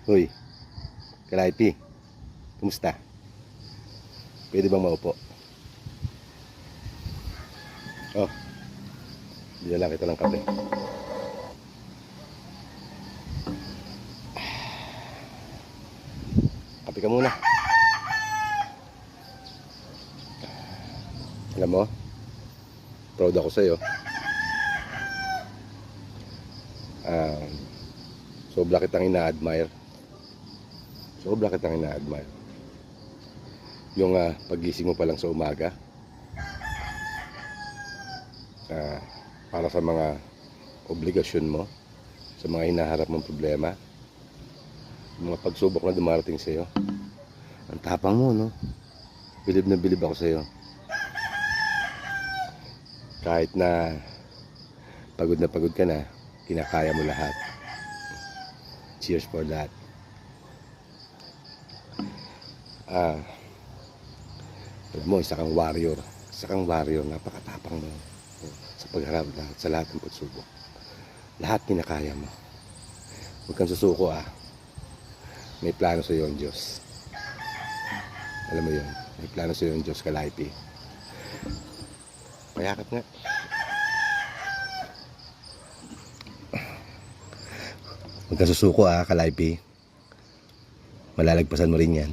Hoy, Kalaipi, kumusta? Pwede bang maupo? Oh, bigyan lang kita ng kape. Kape ka muna. Alam mo, proud ako sa'yo. Sobra kitang ina-admire. Yung pagising mo pa lang sa umaga, para sa mga obligasyon mo, sa mga hinaharap mong problema, mga pagsubok na dumarating sa'yo. Ang tapang mo, no? Bilib na bilib ako sa'yo. Kahit na pagod ka na, kinakaya mo lahat. Cheers for that. Sabi mo, isa kang warrior. Napakatapang mo sa pagharap sa lahat ng pagsubok. Lahat kinakaya mo. Huwag kang susuko May plano sa iyo ang Diyos. Alam mo yun, may plano sa iyo ang Diyos, Kalaipi. Payakap nga. Huwag kang susuko Kalaipi. Malalagpasan mo rin yan.